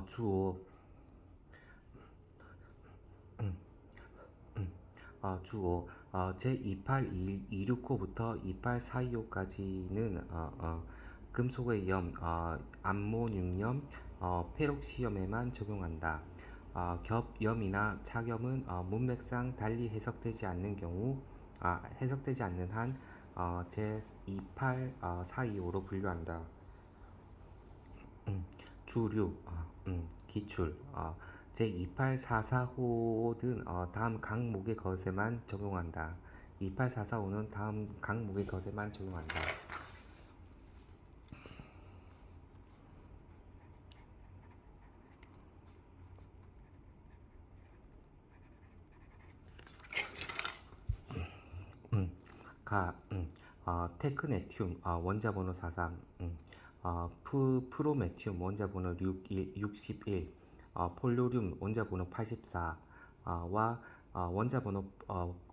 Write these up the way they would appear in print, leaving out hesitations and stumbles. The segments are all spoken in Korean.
주호, 주호, 제28265부터 28425까지는 금속의 염, 암모늄염, 페록시염에만 적용한다. 겹염이나 착염은 문맥상 달리 해석되지 않는 경우, 해석되지 않는 한 제28425로 분류한다. 주류, 기출, 제28445는 다음 항목의 것에만 적용한다. 28445는 다음 항목의 것에만 적용한다. 테크네튬, 원자번호 43, 프로메튬, 원자번호 61, 폴로륨, 원자번호 84,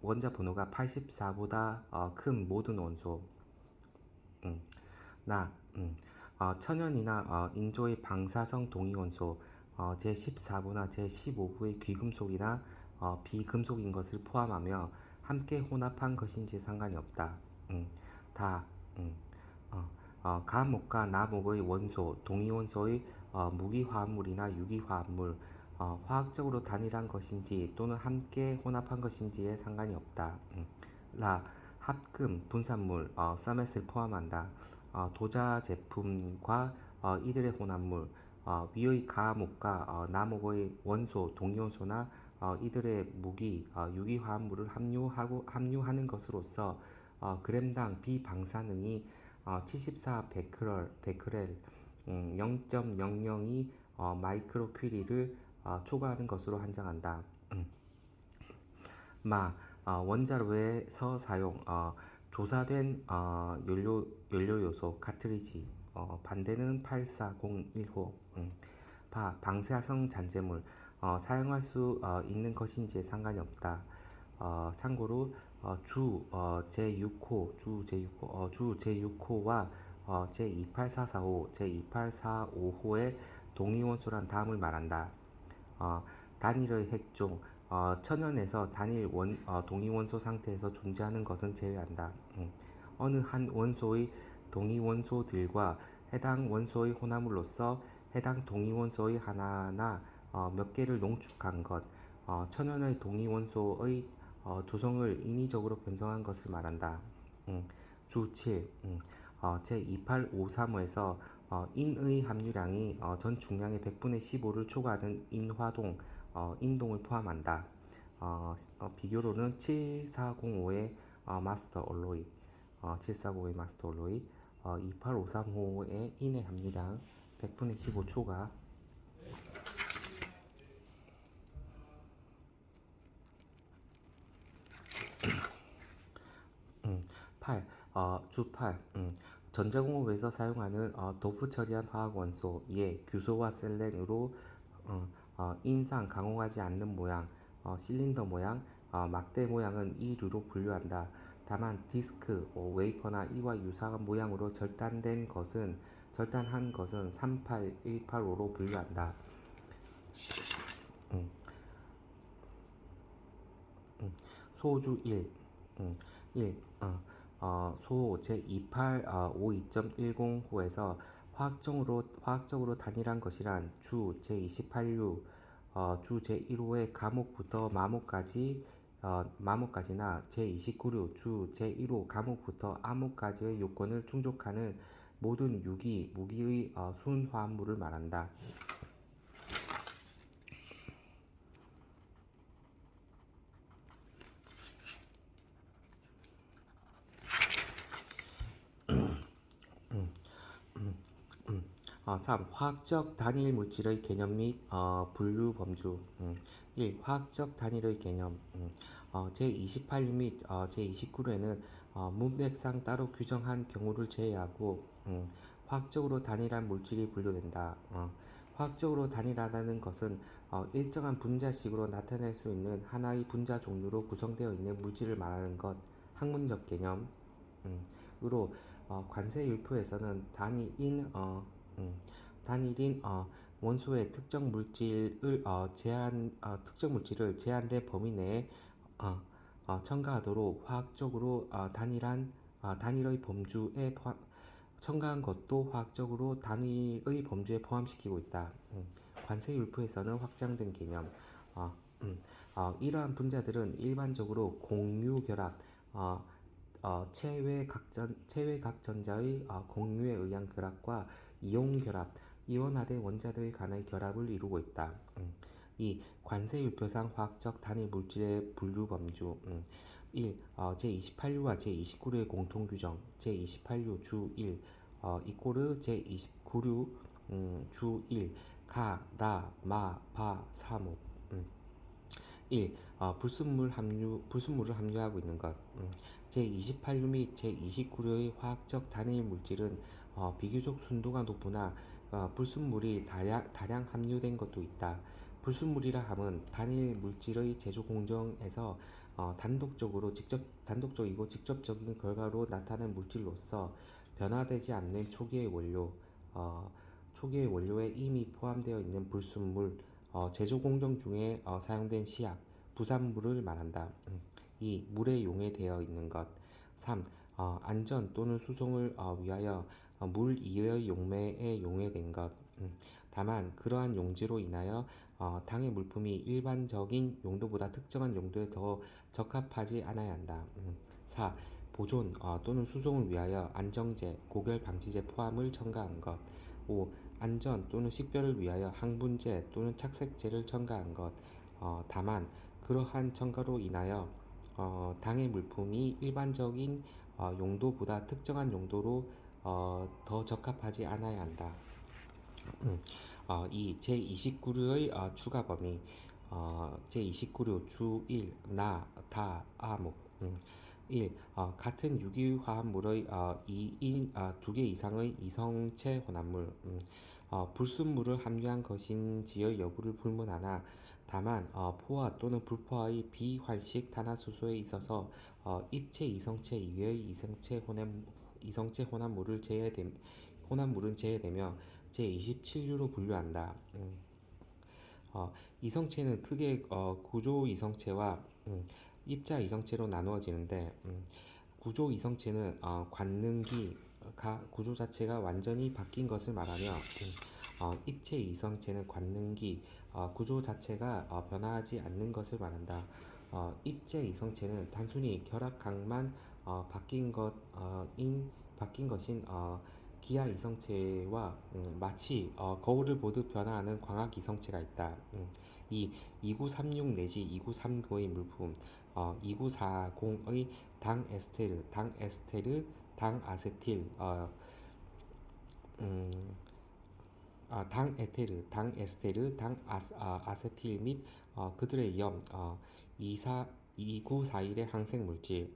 원자번호가 84보다 큰 모든 원소, 음, 나, 천연이나 인조의 방사성 동위원소, 제14부나 제15부의 귀금속이나 비금속인 것을 포함하며 함께 혼합한 것인지 상관이 없다. 다, 음, 가목과 나목의 원소, 동위원소의 무기화합물이나 유기화합물, 화학적으로 단일한 것인지 또는 함께 혼합한 것인지에 상관이 없다. 합금, 분산물, 서맷을 포함한다. 도자 제품과 이들의 혼합물, 위의 가목과 나목의 원소, 동위원소나 이들의 무기, 유기화합물을 함유하는 것으로서 그램당 비방사능이 74 베크렐 0.002 마이크로 퀴리를 초과하는 것으로 한정한다. 원자로에서 사용 조사된 연료 요소 카트리지 반대는 8401호. 방사성 잔재물 사용할 수 있는 것인지에 상관이 없다. 참고로 주 제6호와 제28445, 제2845호의 동위원소란 다음을 말한다. 단일의 핵종 천연에서 단일 동위원소 상태에서 존재하는 것은 제외한다. 어느 한 원소의 동위원소들과 해당 원소의 혼합물로서 해당 동위원소의 하나나 몇 개를 농축한 것, 천연의 동위원소의 조성을 인위적으로 변성한 것을 말한다. 주 7, 제2853호에서 인의 함유량이 전 중량의 100분의 15를 초과하는 인동을 포함한다. 비교로는 7405의 마스터 얼로이, 7405의 마스터 얼로이, 28535의 인의 함유량 100분의 15 초과. 8. 주 8. 전자공업에서 사용하는 도프 처리한 화학원소 예, 규소와 셀렌으로 인상 강화하지 않는 모양, 실린더 모양, 막대 모양은 이 류로 분류한다. 다만 디스크, 웨이퍼나 이와 유사한 모양으로 절단한 것은 38185로 분류한다. 음, 소주 1, 1, 소 제2852.10호에서 화학적으로 단일한 것이란 주 제28류, 주 제1호의 가목부터 마목까지나 제29류, 주 제1호 가목부터 암목까지의 요건을 충족하는 모든 무기의 순화합물을 말한다. 음, 3. 화학적 단일 물질의 개념 및 분류 범주. 1. 화학적 단일의 개념. 제28류 및 제29류에는 문맥상 따로 규정한 경우를 제외하고 화학적으로 단일한 물질이 분류된다. 화학적으로 단일하다는 것은 일정한 분자식으로 나타낼 수 있는 하나의 분자 종류로 구성되어 있는 물질을 말하는 것. 학문적 개념. 으로 관세율표에서는 단일인 원소의 특정 물질을 제한된 범위 내에 어, 첨가하도록 화학적으로 단일의 범주에 첨가한 것도 화학적으로 단일의 범주에 포함시키고 있다. 관세율표에서는 확장된 개념. 어, 이러한 분자들은 일반적으로 공유결합, 체외각 전자의 공유에 의한 결합과 이온 결합, 이온화된 원자들 간의 결합을 이루고 있다. 이 관세율표상 화학적 단일 물질의 분류 범주. 1. 제28류와 제29류의 공통규정. 제28류 주 1. 이꼬르 제29류 주 1. 가, 라, 마, 바, 사목. 1. 불순물을 함유하고 있는 것. 제28류 및 제29류의 화학적 단일 물질은 비교적 순도가 높으나 불순물이 다량 함유된 것도 있다. 불순물이라 함은 단일 물질의 제조 공정에서 단독적이고 직접적인 결과로 나타난 물질로서 변화되지 않는 초기의 원료에 이미 포함되어 있는 불순물, 제조 공정 중에 사용된 시약, 부산물을 말한다. 2. 물에 용해되어 있는 것. 3. 안전 또는 수송을 위하여 물 이외의 용매에 용해된 것. 다만 그러한 용지로 인하여 당의 물품이 일반적인 용도보다 특정한 용도에 더 적합하지 않아야 한다. 4. 보존 또는 수송을 위하여 안정제, 고결 방지제 포함을 첨가한 것. 5. 안전 또는 식별을 위하여 항분제 또는 착색제를 첨가한 것. 다만 그러한 첨가로 인하여 당의 물품이 일반적인 용도보다 특정한 용도로 더 적합하지 않아야 한다. 2. 제29류의 추가 범위. 제29류 주 1. 나, 다, 아목. 1. 같은 유기화합물의 2개 이상의 이성체 혼합물. 불순물을 함유한 것인지의 여부를 불문하나 다만 포화 또는 불포화의 비활식 탄화수소에 있어서 입체 이성체 이외의 이성체 혼합물은 제외되며 제27류로 분류한다. 이성체는 크게 구조 이성체와 입자 이성체로 나누어지는데 구조 이성체는 관능기가 구조 자체가 완전히 바뀐 것을 말하며 입체 이성체는 관능기 구조 자체가 변화하지 않는 것을 말한다. 입체 이성체는 단순히 결합각만 바뀐 것인 기하 이성체와 마치 거울을 보듯 변화하는 광학 이성체가 있다. 이 2936 내지 2939의 물품, 2940의 당에스테르, 당아세틸, 당에스테르, 당아세틸 및 그들의 염, 2941의 항생 물질.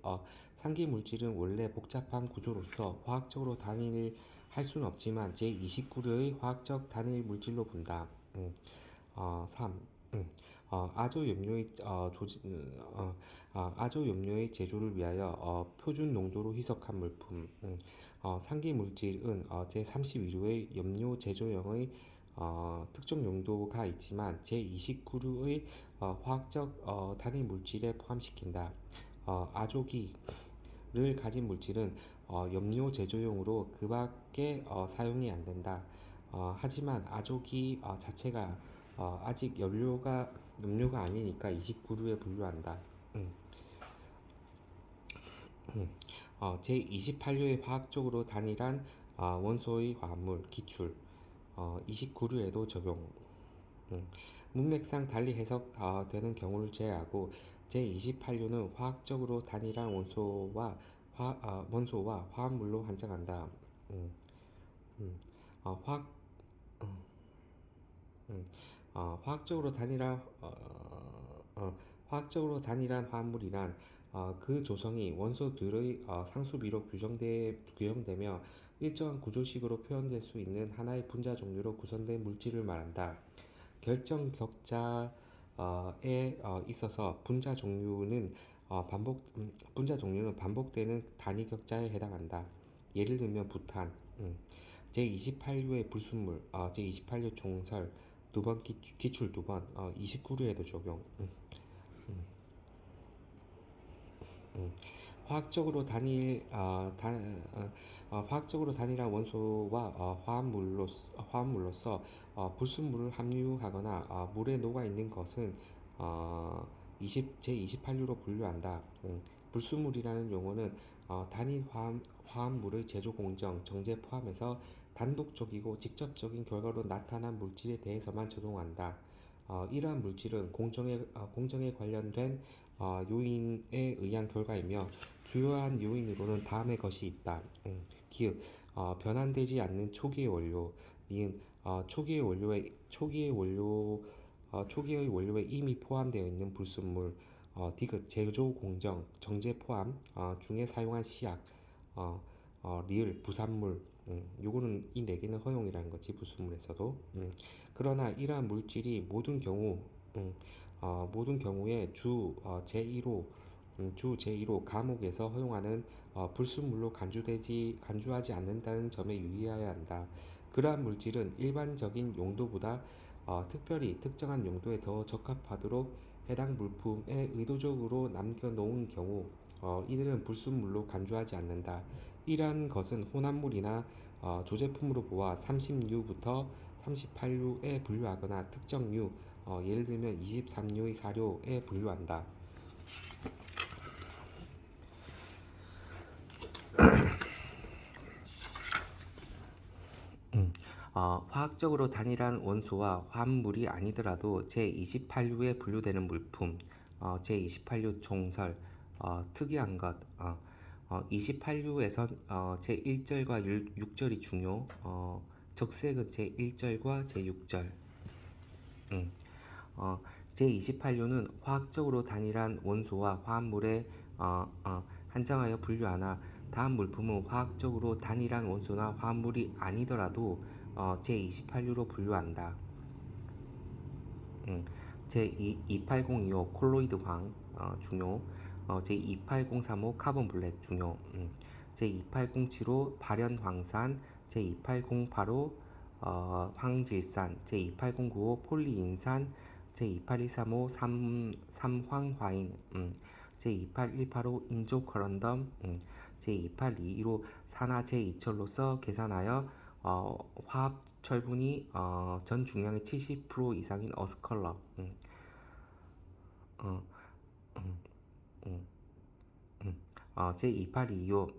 상기 물질은 원래 복잡한 구조로서 화학적으로 단일할 수는 없지만 제29류의 화학적 단일 물질로 본다. 3. 아조염료의 제조를 위하여 표준 농도로 희석한 물품. 상기 물질은 제32류의 염료 제조용의 특정 용도가 있지만 제29류의 화학적 단일 물질에 포함시킨다. 아조기를 가진 물질은 염료 제조용으로 그 밖에 사용이 안 된다. 하지만 아조기 자체가 아직 염료가 아니니까 29류에 분류한다. 제28류의 화학적으로 단일한 원소의 화합물 기출 29류에도 적용. 문맥상 달리 해석되는 경우를 제외하고 제28류는 화학적으로 단일한 원소와 화합물로 한정한다. 화학 화학적으로 단일한 화합물이란 그 조성이 원소들의 상수비로 규정되며 일정한 구조식으로 표현될 수 있는 하나의 분자 종류로 구성된 물질을 말한다. 결정 격자에 있어서 분자 종류는 반복되는 단위 격자에 해당한다. 예를 들면 부탄. 제28류의 불순물, 제28류 총설, 두 번 기출 두 번, 29류에도 적용. 음. 화학적으로 화학적으로 단일한 원소와 화합물로서 불순물을 함유하거나 물에 녹아 있는 것은 제28류로 분류한다. 불순물이라는 용어는 단일 화합물의 제조 공정, 정제 포함해서 단독적이고 직접적인 결과로 나타난 물질에 대해서만 적용한다. 이러한 물질은 공정에 관련된 요인에 의한 결과이며 주요한 요인으로는 다음의 것이 있다. 기읍 변환되지 않는 초기의 원료. 니은 초기의 원료에 이미 포함되어 있는 불순물. 디귿 제조 공정 정제 포함 중에 사용한 시약. 리을 부산물. 요거는 이 네 개는 허용이라는 거지 불순물에서도. 그러나 이러한 물질이 모든 경우에 주 제1호 과목에서 허용하는 불순물로 간주하지 않는다는 점에 유의해야 한다. 그러한 물질은 일반적인 용도보다 특별히 특정한 용도에 더 적합하도록 해당 물품에 의도적으로 남겨놓은 경우 이들은 불순물로 간주하지 않는다. 이러한 것은 혼합물이나 조제품으로 보아 30류부터 38류에 분류하거나 특정류, 예를 들면 23류의 사료에 분류한다. 화학적으로 단일한 원소와 화합물이 아니더라도 제28류에 분류되는 물품, 제28류 총설, 특이한 것, 28류에선 제1절과 6절이 중요, 적색은 제1절과 제6절. 제28류는 화학적으로 단일한 원소와 화합물에 한정하여 분류하나 다음 물품은 화학적으로 단일한 원소나 화합물이 아니더라도 제28류로 분류한다. 제28025 콜로이드황 중요. 제28035 카본블랙 중요. 제2807호 발연황산, 제2808호 황질산, 제28095 폴리인산, 제28135 삼황화인, 제28185 인조커런덤, 제28215 산화 제2철로서 계산하여 화합 철분이 전 중량의 70% 이상인 어스컬러. 어, 음, 음, 제2825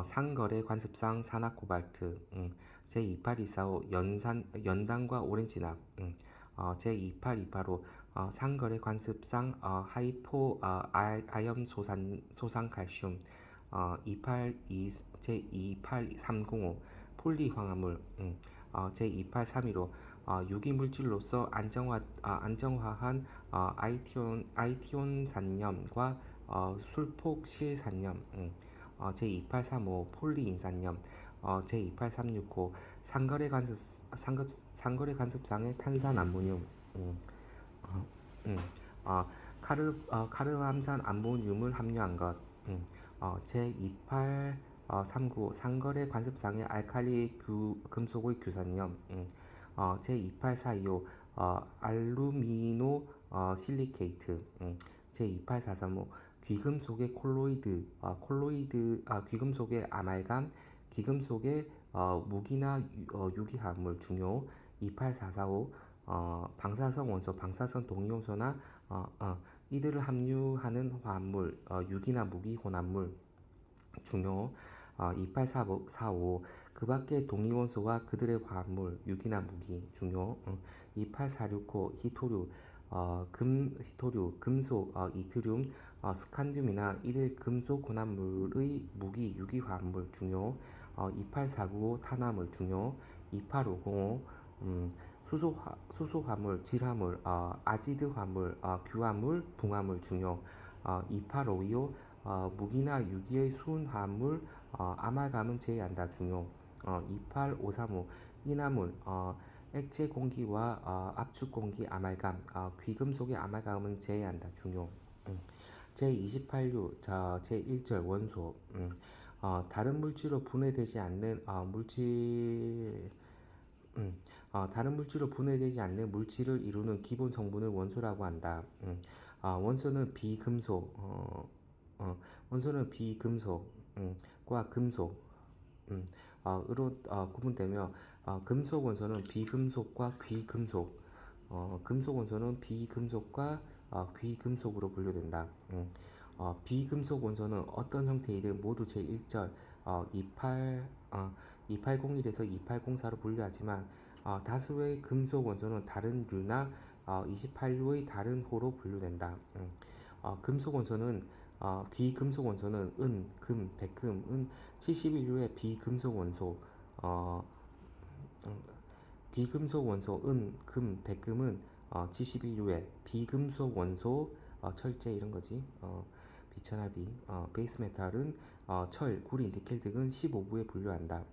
상거래 관습상 산화코발트. 제28145 연단과 오렌지납. 제28285 상거래 관습상 하이포 아염 소산칼슘. 제28305 폴리황화물. 제28315 유기물질로서 안정화한 아이티온산염과 술폭실산염. 제2835 폴리인산염. 제28365 상거래 관습상의 탄산암모늄. 어, 음, 카르암산 암모늄을 함유한 것. 제2839 상거래 관습상의 알칼리 금속의 규산염. 제28425 알루미노 실리케이트. 제28435 귀금속의 귀금속의 아말감, 귀금속의 무기나 유기화합물 중요. 28445 방사성 원소, 방사성 동위원소나 이들을 함유하는 화합물, 유기나 무기 혼합물 중요. 2845 그 밖의 동위원소와 그들의 화합물, 유기나 무기 중요. 28465 히토류 히토류, 금속, 이트륨, 스칸듐이나 이들 금속 혼합물의 무기, 유기화합물 중요. 28495 탄화물 중요. 28505 수소화물, 질화물, 아지드화물, 규화물, 붕화물 중요. 28525 무기나 유기의 순화합물, 아말감은 제외한다 중요. 28535 인화물, 액체 공기와 압축 공기 아말감, 귀금속의 아말감은 제외한다 중요. 제28류 제1절 원소. 다른 물질로 분해되지 않는 다른 물질로 분해되지 않는 물질을 이루는 기본 성분을 원소라고 한다. 원소는 비금속, 원소는 비금속, 과 금속, 으로 구분되며 금속 원소는 비금속과 귀금속, 금속 원소는 비금속과 귀금속으로 분류된다. 비금속 원소는 어떤 형태이든 모두 제1절 2801에서 2804로 분류하지만 다수의 금속 원소는 다른 류나 28류의 다른 호로 분류된다. 금속 원소는 귀금속 원소는 은, 금, 백금, 은 71류의 비금속 원소, 어, 귀금속 원소 은, 금, 백금은 71류에 비금속 원소 철제 이런 거지. 비천합이 베이스 메탈은 철, 구리, 니켈 등은 15부에 분류한다.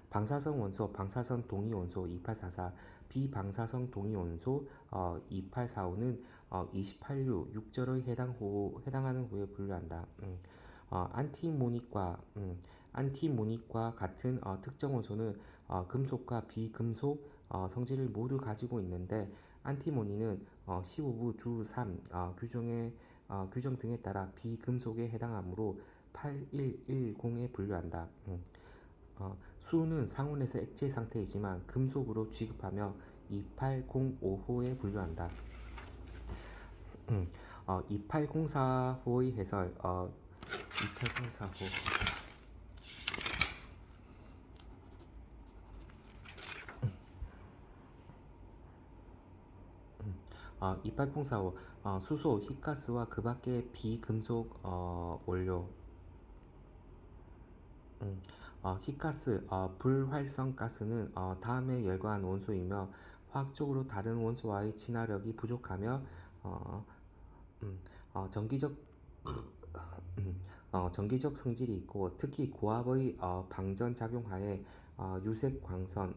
방사성 원소, 방사성 동위 원소 2844, 비방사성 동위 원소 2845는 28류 6절의 해당하는 호에 분류한다. 안티모닉과 같은 특정 원소는 금속과 비금속 성질을 모두 가지고 있는데 안티모니는 15부 주 3 규정 등에 따라 비금속에 해당하므로 8110에 분류한다. 수는 상온에서 액체 상태이지만 금속으로 취급하며 2805호에 분류한다. 2804호의 해설 2804호 2804호 수소, 희가스와 그 밖의 비금속 원료 희가스, 불활성 가스는 다음에 열거한 원소이며 화학적으로 다른 원소와의 친화력이 부족하며 전기적 전기적 성질이 있고 특히 고압의 방전 작용하에 유색 광선,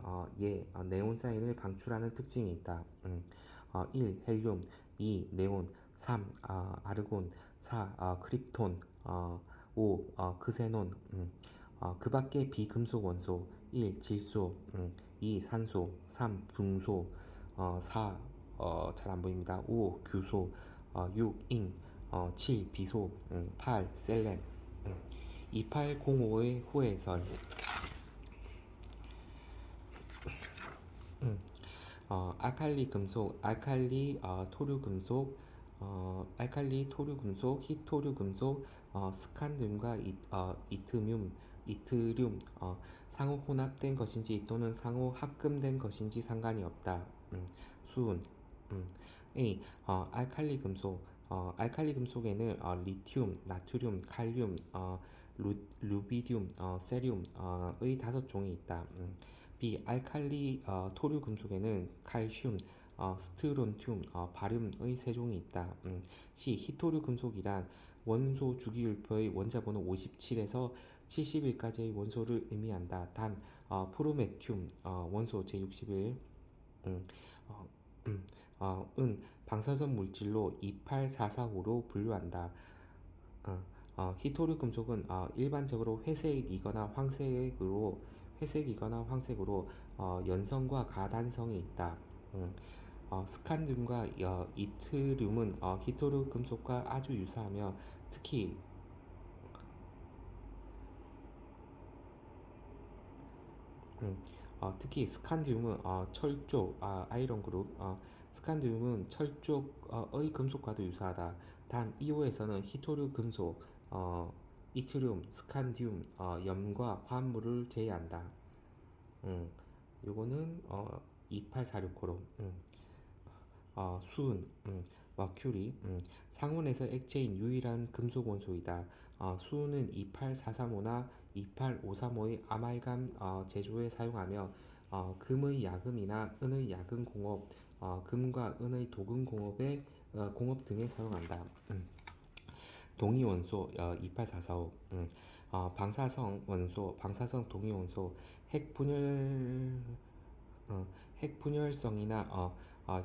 네온사인을 방출하는 특징이 있다. 1. 헬륨 2. 네온 3. 아르곤 4. 크립톤 5. 크세논 그 밖의 비금속 원소 1. 질소 2. 산소 3. 붕소 4. 잘 안 보입니다. 5. 규소 6. 잉 7. 비소 8. 셀렌 2805의 후해설 알칼리 금속, 알칼리 토류 금속, 히토류 금속, 스칸듐과 이트륨, 상호 혼합된 것인지 또는 상호 합금된 것인지 상관이 없다. 수은 A. 알칼리 금속에는 리튬, 나트륨, 칼륨, 루비듐, 세륨의 5종이 있다. B. 알칼리 토류 금속에는 칼슘, 스트론튬, 바륨의 3종이 있다. C. 히토류 금속이란 원소 주기율표의 원자번호 57에서 71까지의 원소를 의미한다. 단 프로메튬 원소 제61 어, 은 방사성 물질로 28445로 분류한다. 히토류 금속은 일반적으로 회색이거나 황색으로 연성과 가단성이 있다. 스칸듐과 이트륨은 히토류 금속과 아주 유사하며 특히 특히 스칸듐은 철쪽 아이론 그룹 스칸듐은 철쪽의 금속과도 유사하다. 단 이호에서는 히토류 금속 이트륨, 스칸듐, 염과 화합물을 제외한다. 요거는 2846호로 수은, 머큐리, 상온에서 액체인 유일한 금속 원소이다. 수은은 28435나 28535의 아말감 제조에 사용하며 금의 야금이나 은의 야금 공업, 금과 은의 도금 공업의 공업 등에 사용한다. 동위 원소 28445 방사성 원소 방사성 동위 원소 핵분열 핵분열성이나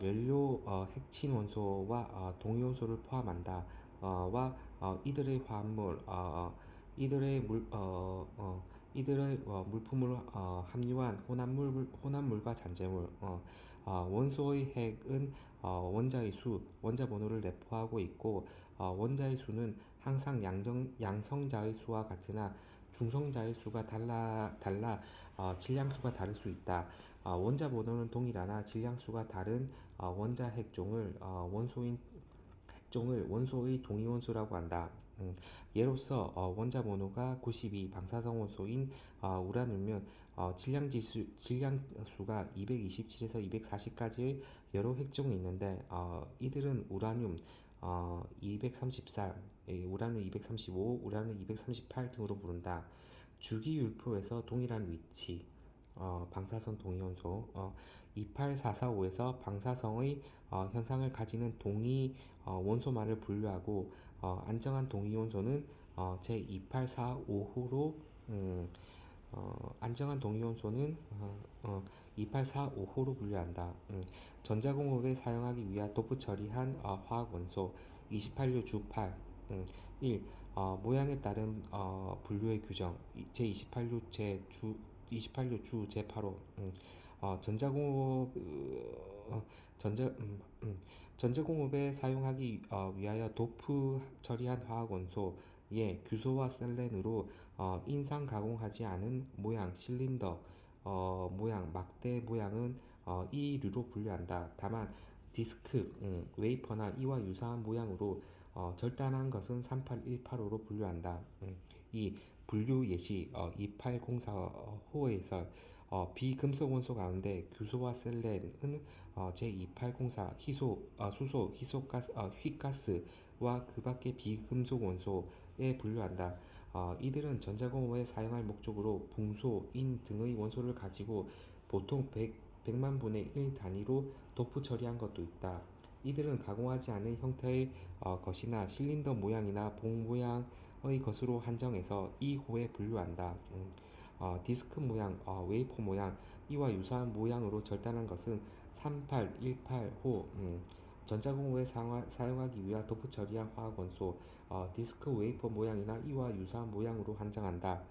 연료 핵친 원소와 동위 원소를 포함한다. 와 이들의 화합물 이들의 물품을 함유한 혼합물과 잔재물. 원소의 핵은 원자의 수, 원자 번호를 내포하고 있고, 원자의 수는 항상 양성자의 수와 같으나 중성자의 수가 달라 질량수가 다를 수 있다. 원자 번호는 동일하나 질량수가 다른 원자 핵종을 원소의 동위원소라고 한다. 예로서 원자 번호가 92, 방사성 원소인 우라늄은 질량수가 227에서 240까지의 여러 핵종이 있는데, 이들은 우라늄 234, 우라늄 235, 우라늄 238 등으로 부른다. 주기율표에서 동일한 위치, 방사선 동위원소 28445에서 방사성의 현상을 가지는 동위 원소만을 분류하고, 안정한 동위원소는 제2845호로 안정한 동위원소는 2845호로 분류한다. 전자공업에 사용하기 위한 도프 처리한 화학원소 28류 주8. 1. 모양에 따른 분류의 규정 제28류 주 제8호. 전자공업 전자 전자공업에 사용하기 위하여 도프 처리한 화학원소 예, 규소와 셀렌으로 인상 가공하지 않은 모양 실린더 모양 막대 모양은 이 류로 분류한다. 다만 디스크 웨이퍼나 이와 유사한 모양으로 절단한 것은 38185로 분류한다. 이 분류 예시 2804호에서 비금속 원소 가운데 규소와 셀렌은 제2804 수소, 휘가스와 그 밖의 비금속 원소에 분류한다. 이들은 전자공업에 사용할 목적으로 붕소, 인 등의 원소를 가지고 보통 100만 분의 1 단위로 도프 처리한 것도 있다. 이들은 가공하지 않은 형태의 것이나 실린더 모양이나 봉 모양의 것으로 한정해서 이 호에 분류한다. 디스크 모양, 웨이퍼 모양, 이와 유사한 모양으로 절단한 것은 3818호. 전자공업에 사용하기 위한 도프 처리한 화학원소, 디스크 웨이퍼 모양이나 이와 유사한 모양으로 한정한다.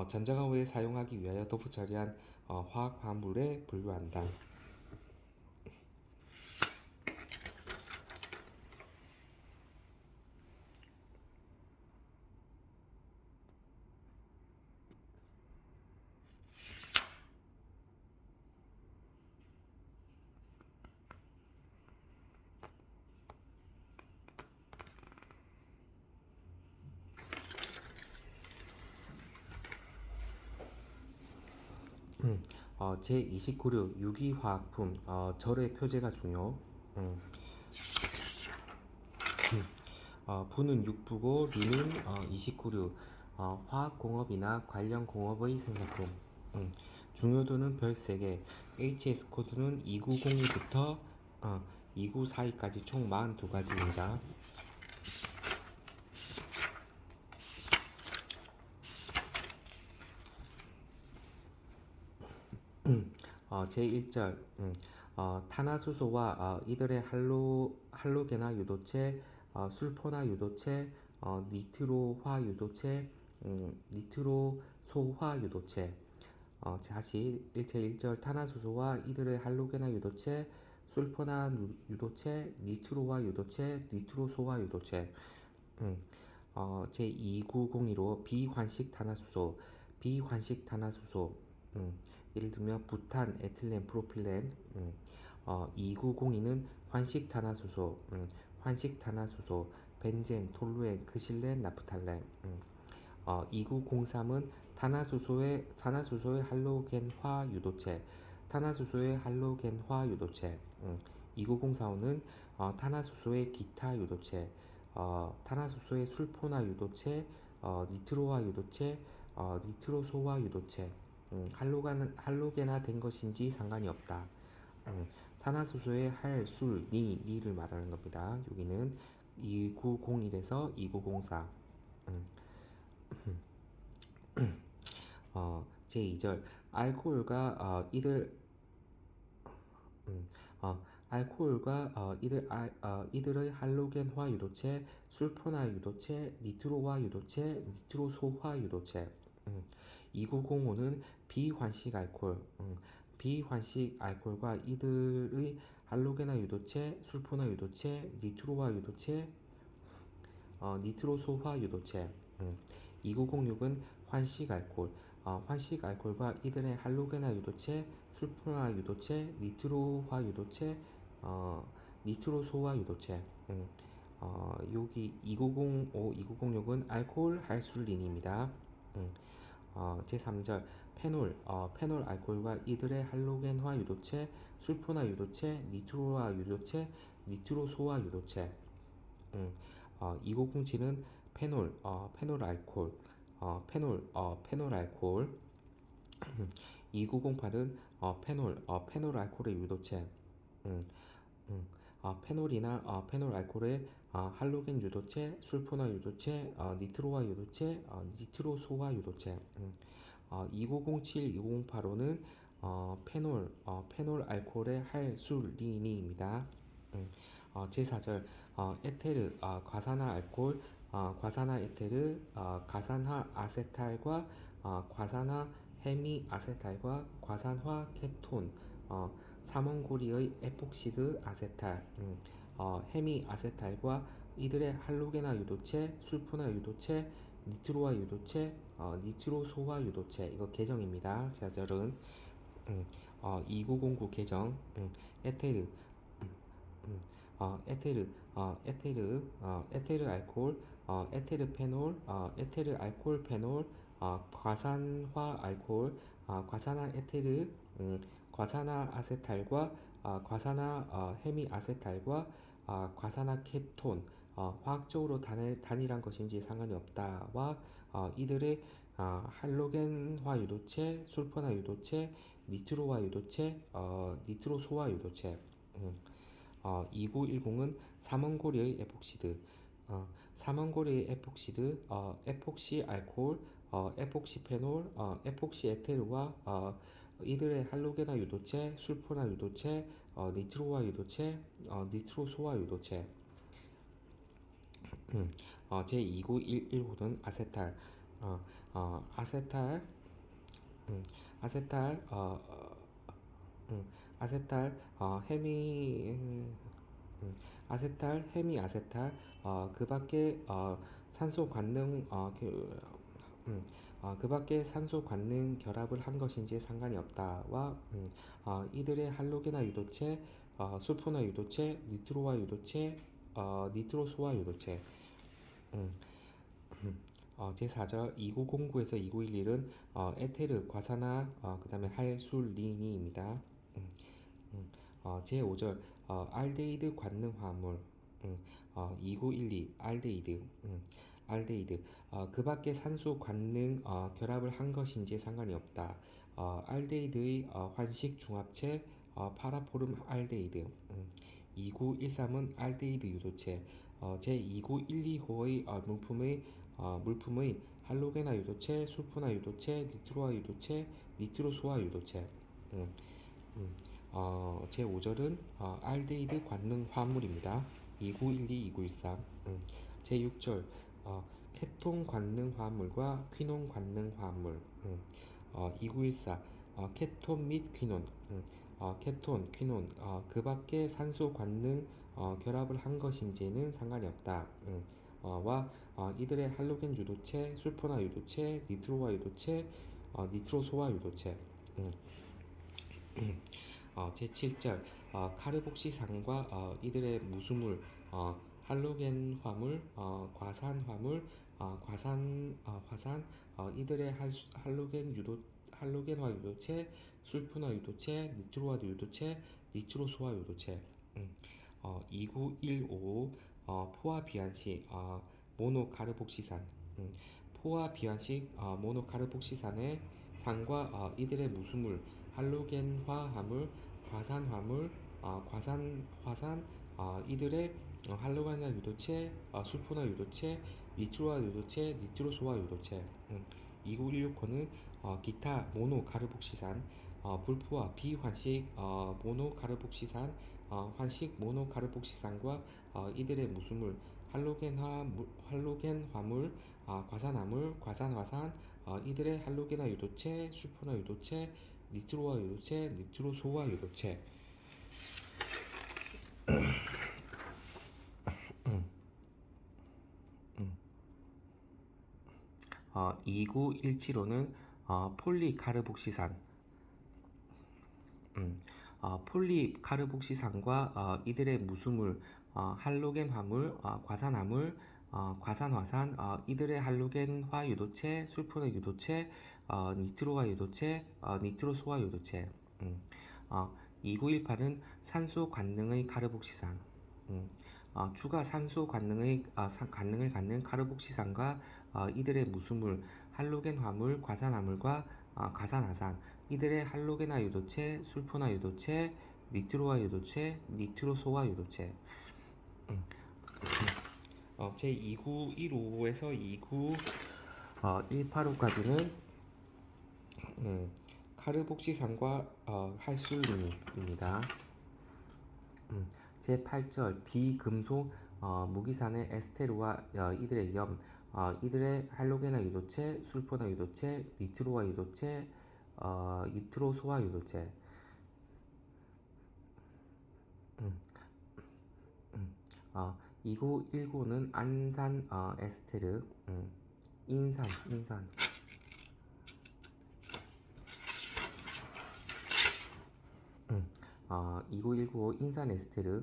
전자공업에 사용하기 위하여 도프 처리한 화학 화물에 분류한다. 제29류 유기화학품 절의 표제가 중요. 부는 6부고 류는 29류 화학공업이나 관련 공업의 생산품. 중요도는 별 3개. HS 코드는 2902부터 2942까지 총 42가지입니다. 제1절 탄화수소와 이들의 할로게나 유도체, 술포나 유도체, 니트로화 유도체, 니트로소화 유도체. 다시 제1절 탄화수소와 이들의 할로게나 유도체, 술포나 유도체, 니트로화 유도체, 니트로소화 유도체. 제2902로 비환식 탄화수소. 예를 들면 부탄, 에틸렌, 프로필렌. 2902는 환식 탄화수소, 벤젠, 톨루엔, 크실렌, 나프탈렌. 2903은 탄화수소의 할로겐화 유도체, 탄화수소의 할로겐화 유도체. 29045는 탄화수소의 기타 유도체, 탄화수소의 술포나 유도체, 니트로화 유도체, 니트로소화 유도체. 할로게나 된 것인지 상관이 없다. 탄화수소의 할, 술, 니를 말하는 겁니다. 여기는 2901에서 2904. 제2절 알코올과 알코올과 이들의 할로겐화 유도체, 술포나 유도체, 니트로화 유도체, 니트로소화 유도체. 2905는 비환식 알코올, 비환식 알코올과 이들의 할로겐화 유도체, 술포나 유도체, 니트로화 유도체, 니트로소화 유도체. 2906은 환식 알코올, 환식 알코올과 이들의 할로겐화 유도체, 술포나 유도체, 니트로화 유도체, 니트로소화 유도체. 여기 2905, 2906은 알코올 할술린입니다. 제3절 페놀 알코올과 이들의 할로겐화 유도체, 술포나 유도체, 니트로화 유도체, 니트로소화 유도체. 2907은 페놀 알코올, 페놀 알코올. 2908은 페놀 알코올의 유도체, 음, 페놀 알코올의 할로겐 유도체, 술포나 유도체, 니트로화 유도체, 니트로소화 유도체. 2907, 2908호는 페놀 알코올의 할술리니입니다. 제4절 에테르, 과산화 알코올, 과산화 에테르, 과산화 아세탈과 과산화 헤미아세탈과 과산화 케톤, 삼원고리의 에폭시드 아세탈, 헤미아세탈과 이들의 할로겐화 유도체, 술포나 유도체, 니트로화 유도체, 니트로소화 유도체. 이거 계정입니다. 제절은 2909 계정. 에테르, 음, 에테르 알코올, 에테르 페놀, 에테르 알코올 페놀, 과산화 알코올, 과산화 에테르, 과산화 아세탈과 과산화 헤미아세탈과 과산화 케톤, 화학적으로 단일한 것인지 상관이 없다와 이들의 할로겐화 유도체, 술포나 유도체, 니트로화 유도체, 니트로소화 유도체. 2910은 삼원고리의 에폭시드, 삼원고리의 에폭시드, 에폭시 알코올, 에폭시 페놀, 에폭시 에테르와 이들의 할로겐화 유도체, 술포나 유도체, 니트로화 유도체, 니트로소화 유도체. 제2911호는 아세탈, 아세탈, 아세탈, 아세탈, 아세탈, 헤미아세탈, 그 밖에 산소 관능 그 밖에 산소 관능 결합을 한 것인지 상관이 없다와 이들의 할로겐화 유도체, 술포나 유도체, 니트로화 유도체, 니트로소화 유도체. 음, 제4절 2909에서 2911은 에테르, 과산화, 그 다음에 할술리니입니다. 제5절 알데히드 관능 화합물, 2912 알데히드, 그 밖에 산소 관능 결합을 한 것인지 상관이 없다. 알데히드의 환식 중합체, 파라포름 알데히드. 2913은 알데히드 유도체, 제2912호의 물품의 할로겐화 유도체, 술포나 유도체, 니트로화 유도체, 니트로소화 유도체. 음, 음. 제5절은 알데히드 관능 화합물입니다. 2912, 2913. 제6절 케톤 관능 화합물과 퀴논 관능 화합물. 2914 케톤 및 퀴논. 케톤, 퀴논, 그 밖에 산소 관능 결합을 한 것인지는 상관이 없다. 와 이들의 할로겐 유도체, 술포나 유도체, 니트로화 유도체, 니트로소화 유도체. 제7절 카르복시산과 이들의 무수물, 할로겐 화물, 과산 화물, 화산, 이들의 할로겐화 유도체, 술포나 유도체, 니트로화 유도체, 니트로소화 유도체. 2915 포화비안식 모노카르복시산, 포화비안식 모노카르복시산의 산과 이들의 무수물, 할로겐화 화물, 과산 화물, 과산 화산, 이들의 할로겐화 유도체, 술포나 유도체, 니트로화 유도체, 니트로소화 유도체. 2916호는 기타 모노카르복시산, 불포화 비환식 모노카르복시산, 환식 모노카르복식산과 이들의 무수물 할로겐 화물, 과산화물, 과산화산, 이들의 할로겐화 유도체, 술포나 유도체, 니트로화 유도체, 니트로소화 유도체. 2917호는 폴리카르복시산, 폴리카르복시산과 이들의 무수물, 할로겐 화물, 과산화물, 과산화산, 이들의 할로겐화 유도체, 술포나 유도체, 니트로화 유도체, 니트로소화 유도체. 2918은 산소 관능의 카르복시산, 추가 산소 관능을 갖는 카르복시산과 이들의 무수물, 할로겐 화물, 과산화물과 가산화산, 이들의 할로겐화 유도체, 술포나 유도체, 니트로화 유도체, 니트로소화 유도체. 제 2915에서 29185까지는 카르복시산과 할술lum입니다. 제 8절 비금속 무기산의 에스테르와 이들의 염, 이들의 할로겐화 유도체, 술포나 유도체, 니트로화 유도체, 니트로소화 유도체. 2919는 안산 에스테르, 인산. 2919 인산 에스테르,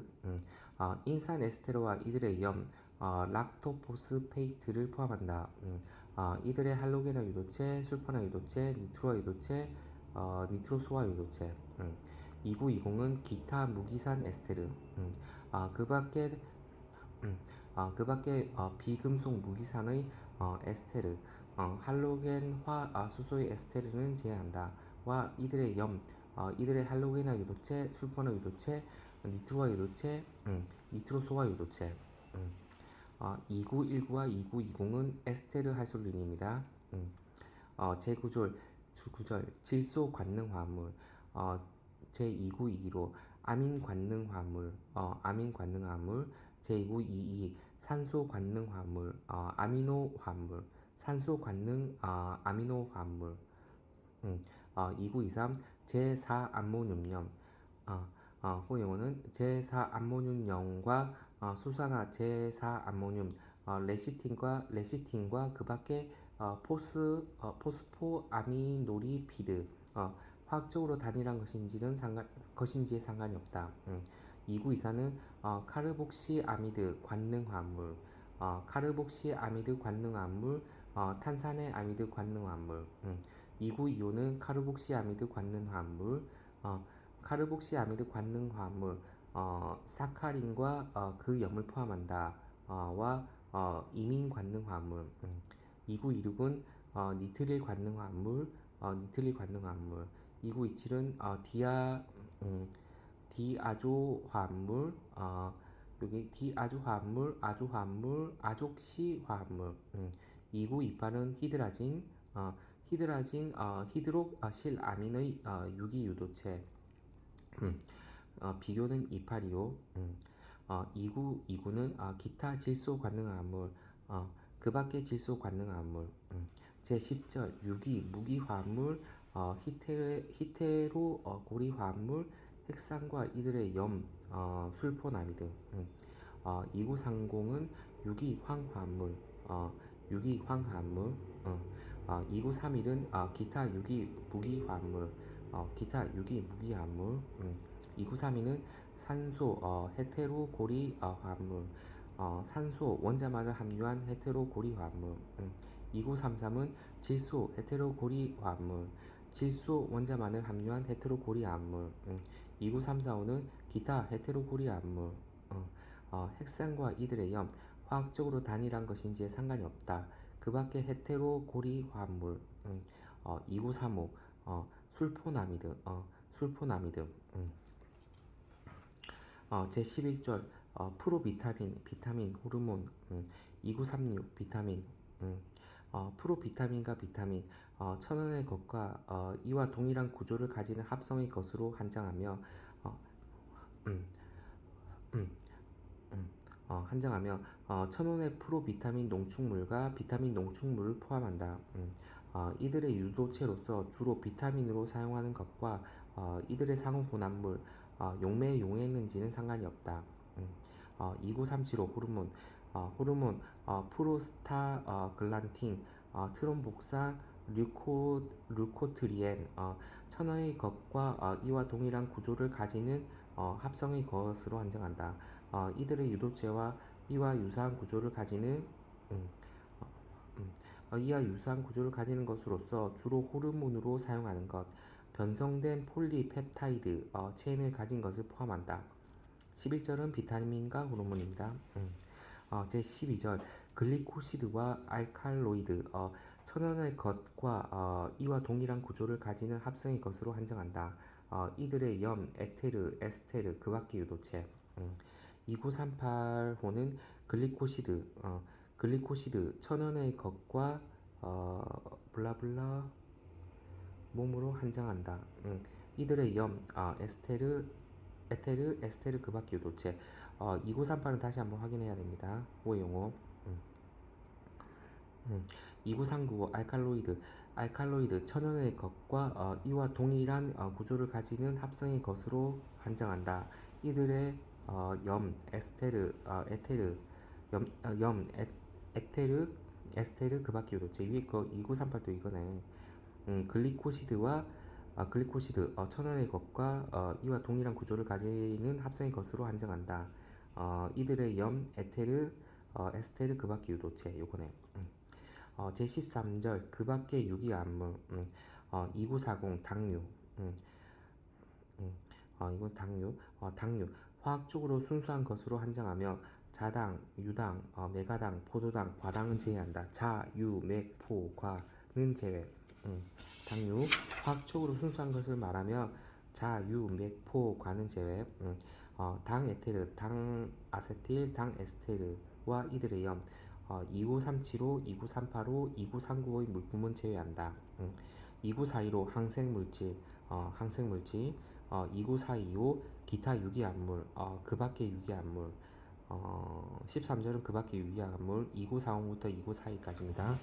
인산 에스테르와 이들의 염, 락토포스페이트를 포함한다. 이들의 할로겐화 유도체, 술포나 유도체, 니트로화 유도체, 니트로소화 유도체. 2920은 기타 무기산 에스테르, 그 밖에 비금속 무기산의 에스테르, 할로겐화 수소의 에스테르는 제외한다. 와 이들의 염, 이들의 할로겐화 유도체, 술포나 유도체, 니트로화 유도체, 니트로소화 유도체. 2919와 2920은 에스테르 할솔린입니다. 제9절 질소 관능 화물, 제2922로 아민 관능 화물, 제2922 산소 관능 화물, 아미노 화물, 산소 관능 아미노 화물. 2923 제4 암모늄염, 호용어는 제4 암모늄염과 수산화 제4 암모늄, 레시틴과 그 밖에 포스포아미노리피드, 화학적으로 단일한 것인지에 상관이 없다. 2924는 카르복시아미드 관능화물, 카르복시아미드 관능화물, 탄산의 아미드 관능화물. 2925는 카르복시아미드 관능화물, 카르복시아미드 관능화물, 사카린과 그 염을 포함한다. 와 이민 관능화물. 2926은 니트릴 관능화물, 2927은 디아조화합물, 여기 디아조화합물, 아족시 화합물. 2928은 히드록실아민의 유기유도체. 비교는 2825. 2929는 기타 질소 관능화합물, 그 밖의 질소 관능화합물. 제10절 유기 무기화합물, 히테로 고리화합물, 핵산과 이들의 염, 술포나미드. 2930은 유기황화합물, 2931은 기타 유기무기화합물, 2932는 산소 헤테로고리 화합물, 산소 원자만을 함유한 헤테로고리 화합물. 2933은 질소 헤테로고리 화합물, 질소 원자만을 함유한 헤테로고리 화합물. 29345는 기타 헤테로고리 화합물. 핵산과 이들의 염, 화학적으로 단일한 것인지에 상관이 없다. 그 밖에 헤테로고리 화합물. 2935 술포나미드, 제11절 비타민, 호르몬. 2936 비타민. 프로비타민과 비타민, 천연의 것과 이와 동일한 구조를 가지는 합성의 것으로 한정하며 한정하며 천온의 프로비타민 농축물과 비타민 농축물을 포함한다. 이들의 유도체로서 주로 비타민으로 사용하는 것과 이들의 상호 혼합물, 용매에 용했는지는 상관이 없다. 2937호 호르몬, 프로스타글란틴, 트롬복산, 류코트리엔, 천연의 것과 이와 동일한 구조를 가지는 합성의 것으로 한정한다. 이들의 유도체와 이와 유사한 구조를 가지는 음, 이와 유사한 구조를 가지는 것으로서 주로 호르몬으로 사용하는 것, 변성된 폴리펩타이드 체인을 가진 것을 포함한다. 11절은 비타민과 호르몬입니다. 제12절 글리코시드와 알칼로이드 천연의 것과 이와 동일한 구조를 가지는 합성의 것으로 한정한다. 이들의 염, 에테르, 에스테르 그 밖의 유도체. 2938호는 글리코시드 천연의 것과 블라블라 몸으로 한정한다. 이들의 염, 에테르, 에스테르 그 밖의 유도체. 2938은 다시 한번 확인해야 됩니다. 오해 용어. 2939 알칼로이드 천연의 것과 이와 동일한 구조를 가지는 합성의 것으로 한정한다. 이들의 염, 에스테르, 에테르, 에테르, 에스테르 그 밖의 유도체. 위에 거 2938도 이거네. 글리코시드 천연의 것과 이와 동일한 구조를 가지는 합성의 것으로 한정한다. 이들의 염, 에테르, 에스테르 그 밖의 유도체 요거네. 제13절 그 밖의 유기암물 2940 당류 이건 당류 화학적으로 순수한 것으로 한정하며 자당, 유당, 메가당, 포도당, 과당은 제외한다. 자, 유, 맥, 포, 과는 제외. 당류 화학적으로 순수한 것을 말하며 자, 유, 맥, 포, 과는 제외. 당 에테르, 당 아세틸, 당 에스테르와 이들의 염 29375, 29385, 29395의 물품은 제외한다. 29415 항생물질 29425 기타 유기암물 그 밖의 유기암물 13절은 그 밖의 유기암물 2940부터 2942까지입니다.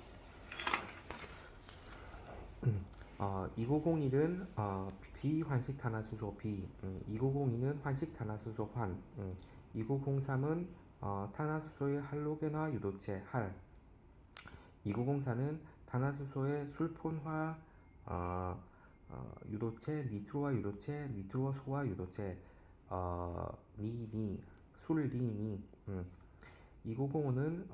2901은 비환식탄화수소 비 2902는 환식탄화수소 환 2903은 탄화수소의 할로겐화 유도체 할 2904는 탄화수소의 술폰화 유도체 니트로화 유도체 니트로 소화 유도체 니니 술리니 2905는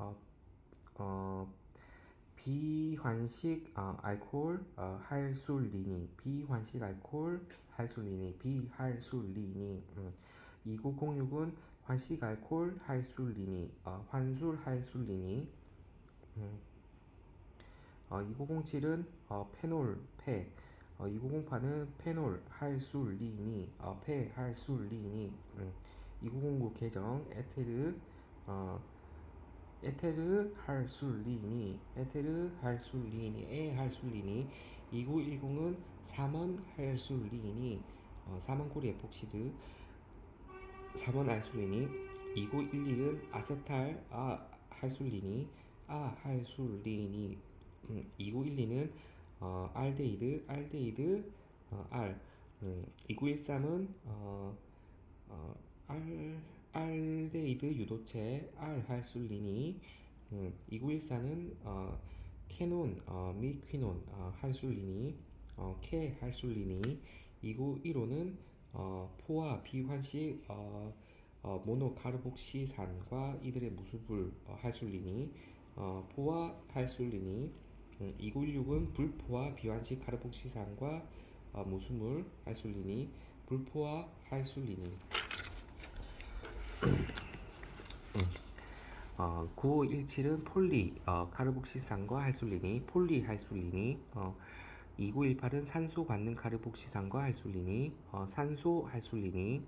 비환식 알코올 할술리니 비환식 알코올 할술리니 비할술리니 2906은 환식 알코올 할술리니 환술 할술리니 2907은 페놀 폐 2908은 페놀 할술리니 폐 할술리니 2909 개정 에테르 할술리니 에 할술리니 2910은 삼원 할술리니 삼원코리 에폭시드 삼원 할술리니 2911은 아세탈 할술리니 할술리니 2912는 알데히드 알 2913은 알데히드 유도체 알할술리니 2914는 케논 및 퀴논 할술리니 케할술리니 2915는 포화 비환식 모노카르복시산과 이들의 무수불 할술리니 포화 할술리니 2916은 불포화 비환식 카르복시산과 무수물 할술리니 불포화 할술리니 9517은 폴리 카르복시산과 할술리니 폴리 할술리니 2918은 산소 받는 카르복시산과 할술리니 산소 할술리니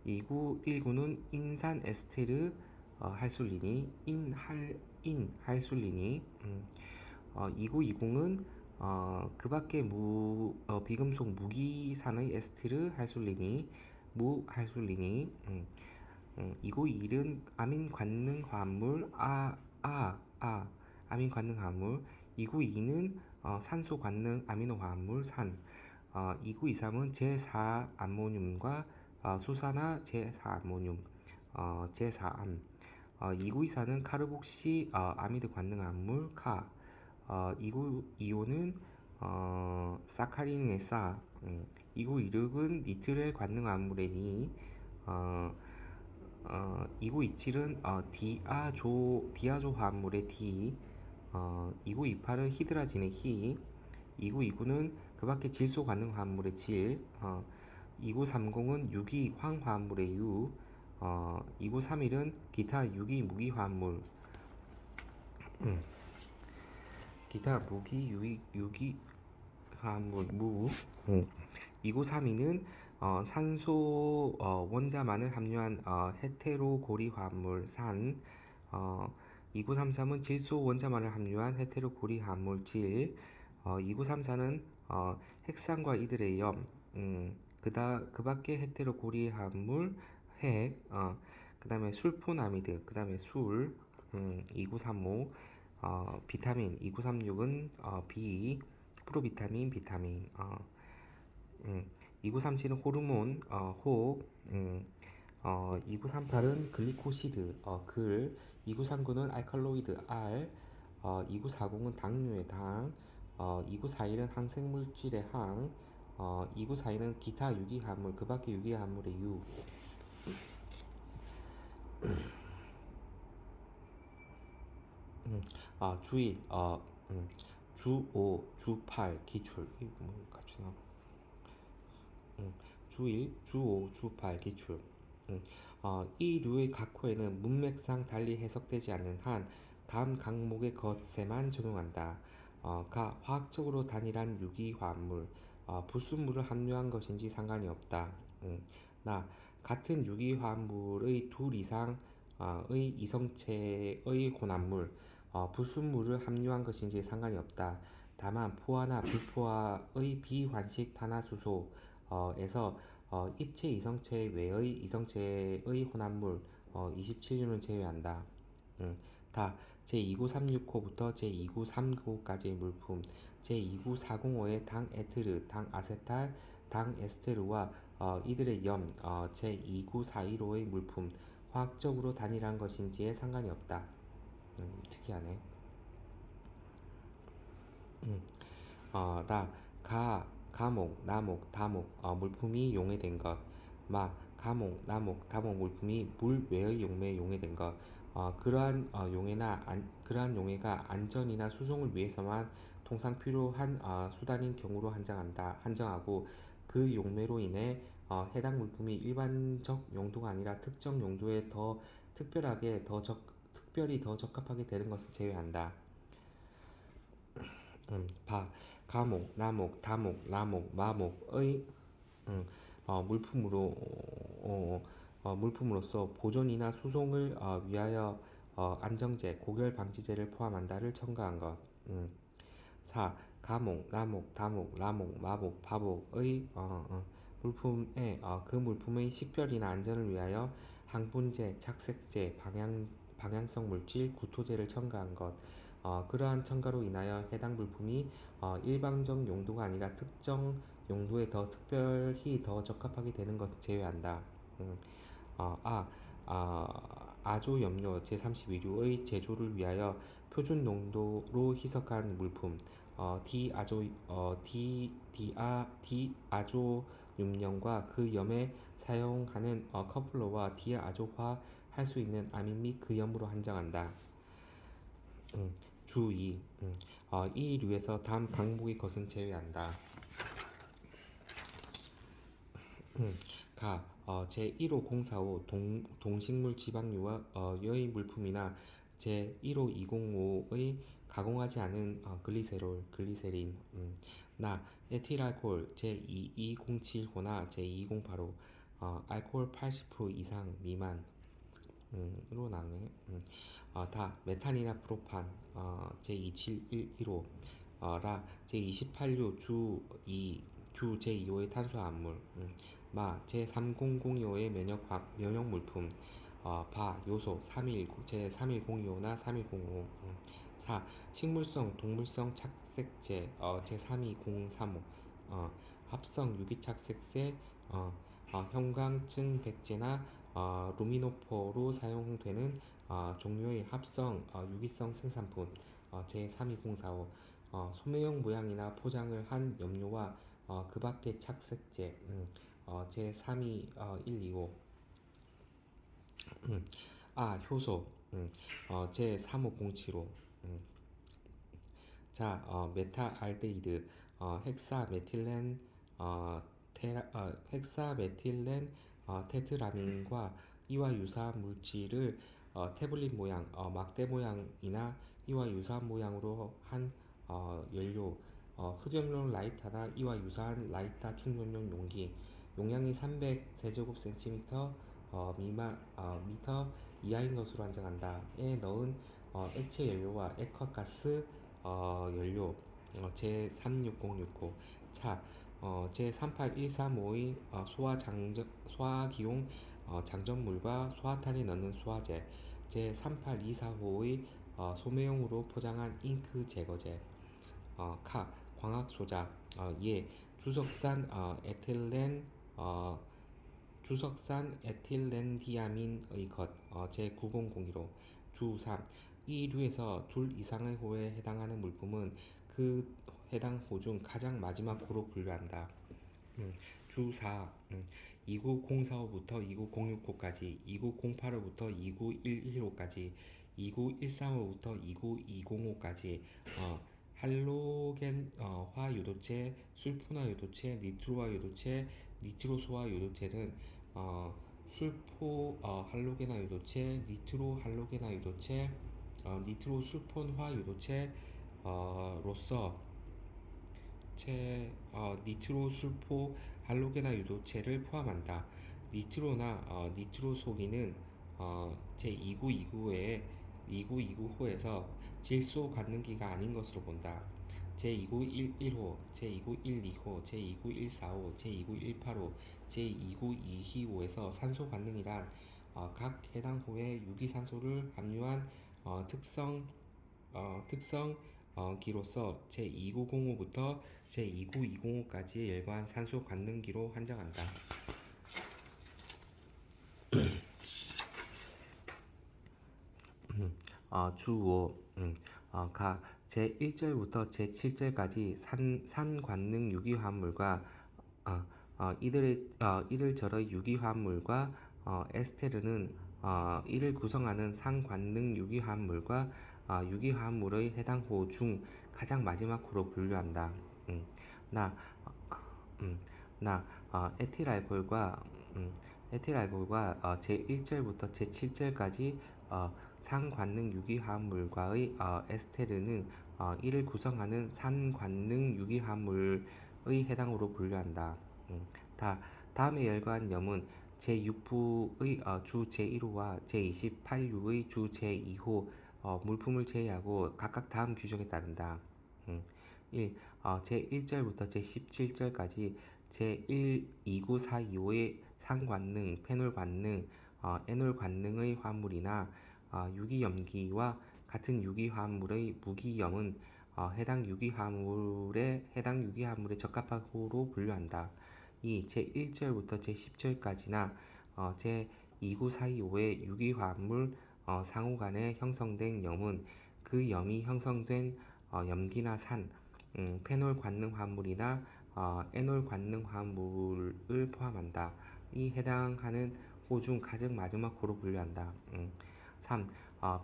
2919는 인산 에스테르 할술리니 인 할술리니 2920은 그 밖의 비금속 무기산의 에스테르 할술리니 무 할술리니 이구 1은 아민 관능 화합물 아민 관능 화합물. 이구 2는 산소 관능 아미노 화합물 산. 이구 2, 3은 제4 암모늄과 수산화 제4 암모늄 제4암. 이구 2, 4는 카르복시 아미드 관능 화합물 카. 이구 2호는 사카린의 사. 이구 2은 니트릴 관능 화합물의 니. 어, 2927은 디아조 화합물의 D. 2928은 히드라진의 히. 2929는 그 밖에 질소 관능 화합물의 질. 2930은 유기 황 화합물의 유. 2931은 기타 유기 무기 화합물. 기타 유기 화합물 무. 2932는 산소 원자만을 함유한 헤테로고리 화합물 산. 2933은 질소 원자만을 함유한 헤테로고리 화합물 질. 2934는 핵산과 이들의 염. 그 밖에 헤테로고리 화합물 핵. 그 다음에 술포나미드. 그 다음에 술. 2935 비타민. 2936은 B. 프로비타민 비타민. 2937은 호르몬 혹. 2938은 글리코시드 글. 2939는 알칼로이드 알. 2940은 당류의 당. 2941은 항생물질의 항. 2942는 기타 유기화합물 그 밖에 유기화합물의 유. 주일 주5 주8 기출. 이거 뭐 같이 나와. 주1, 주5, 주8 기출. 이 류의 각 호에는 문맥상 달리 해석되지 않는 한 다음 강목의 것에만 적용한다. 가 화학적으로 단일한 유기화합물, 불순물을 함유한 것인지 상관이 없다. 나 같은 유기화합물의 둘 이상의 이성체의 혼합물, 불순물을 함유한 것인지 상관이 없다. 다만 포화나 불포화의 비환식 탄화수소 에서 입체 이성체 외의 이성체의 혼합물 27류는 제외한다. 다 제29365부터 제29395까지의 물품, 제29405의 당에트르, 당아세탈, 당에스테르와 이들의 염, 제29415의 물품, 화학적으로 단일한 것인지에 상관이 없다. 특이하네. 가목, 나목, 다목, 물품이 용해된 것. 가목, 나목, 다목 물품이 물 외의 용매에 용해된 것. 그러한 용해가 안전이나 수송을 위해서만 통상 필요한 수단인 경우로 한정하고 그 용매로 인해 해당 물품이 일반적 용도가 아니라 특정 용도에 특별히 더 적합하게 되는 것을 제외한다. 가목, 나목, 다목, 라목, 마목의 물품으로 물품으로서 보존이나 수송을 위하여 안정제, 고결 방지제를 포함한다를 첨가한 것. 4. 가목, 나목, 다목, 라목, 마복, 바복의 물품에 그 물품의 식별이나 안전을 위하여 항분제, 착색제, 방향성 물질, 구토제를 첨가한 것. 그러한 첨가로 인하여 해당 물품이 일반적 용도가 아니라 특정 용도에 특별히 더 적합하게 되는 것을 제외한다. 아조염료 제32류의 제조를 위하여 표준 농도로 희석한 물품, 디아조륨염과 그 염에 사용하는 커플러와 디아조화 할 수 있는 아민 및 그 염으로 한정한다. 주2. 이 류에서 다음 강목의 것은 제외한다. 제15045 동식물 지방류와 의 물품이나 제15205의 가공하지 않은 글리세린. 에틸알코올 제2207호나 제2208호 알코올 80% 이상 미만 으로 나오네. 메탄이나 프로판 제2715 제28류 주 제2호의 탄수화합물. 제3002호의 면역 물품, 바, 요소, 319, 제31025나 3105. 4. 식물성, 동물성 착색제, 제32035. 합성 유기착색제, 형광증백제나 루미노포로 사용되는 종류의 합성 유기성 생산품, 제32045. 소매형 모양이나 포장을 한 염료와 그 밖의 착색제, 제32125. 효소, 제35075. 자, 메타알데히드, 헥사메틸렌, 헥사메틸렌 테트라민과 이와 유사한 물질을 태블릿 모양, 막대 모양이나 이와 유사한 모양으로 한 연료, 흡연용 라이터나 이와 유사한 라이터 충전용 용기, 용량이 300세제곱센티미터 미터 이하인 것으로 한정한다.에 넣은 액체 연료와 액화가스 연료, 제36069. 차, 제38135의 소화기용 장전물과 소화탄에 넣는 소화제, 제38245의 소매용으로 포장한 잉크 제거제. 광학소자, 예, 주석산 에틸렌 주석산 에틸렌디아민의 것, 제9001호. 주3. 이 류에서 둘 이상의 호에 해당하는 물품은 그 해당 호 중 가장 마지막 호로 분류한다. 주4. 29045부터 29065까지, 29085부터 29115까지, 29135부터 29205까지, 할로겐 화요도체, 술포나 요도체, 니트로화 요도체, 니트로소화 요도체는 술포 할로겐화 요도체, 니트로 할로겐화 요도체, 니트로 술폰화 요도체 로서 니트로 술포 할로겐화 요도체를 포함한다. 니트로나 니트로 소기는 제2929의 2929호에서 질소 갖는기가 아닌 것으로 본다. 제2911호, 제2912호, 제2914호, 제2918호, 제2922호에서 산소 관능이란 각 해당 호에 유기산소를 함유한 특성 기로서 제2905부터 제2920호까지의 일반 산소 관능기로 한정한다. 주5. 제1절부터 제7절까지 산관능 유기화합물과 이들저의 유기화합물과 에스테르는 이를 구성하는 산관능 유기화합물과 유기화합물의 해당 호 중 가장 마지막 호로 분류한다. 나, 에틸알코올과 제1절부터 제7절까지 산관능 유기화합물과의 에스테르는 이를 구성하는 산관능 유기화합물의 해당으로 분류한다. 다음에 열거한 염은 제6부의 주 제1호와 제28유의 주 제2호 물품을 제외하고 각각 다음 규정에 따른다. 1. 제1절부터 제17절까지 제12942호의 산관능, 페놀관능, 에놀관능의 화합물이나 유기염기와 같은 유기화합물의 무기염은 해당 유기화합물에 적합한 호로 분류한다. 2. 제1절부터 제10절까지나 제2942호의 유기화합물 상호간에 형성된 염은 그 염이 형성된 염기나 산, 페놀 관능 화합물이나 에놀 관능 화합물을 포함한다. 이 해당하는 호 중 가장 마지막 호로 분류한다. 3.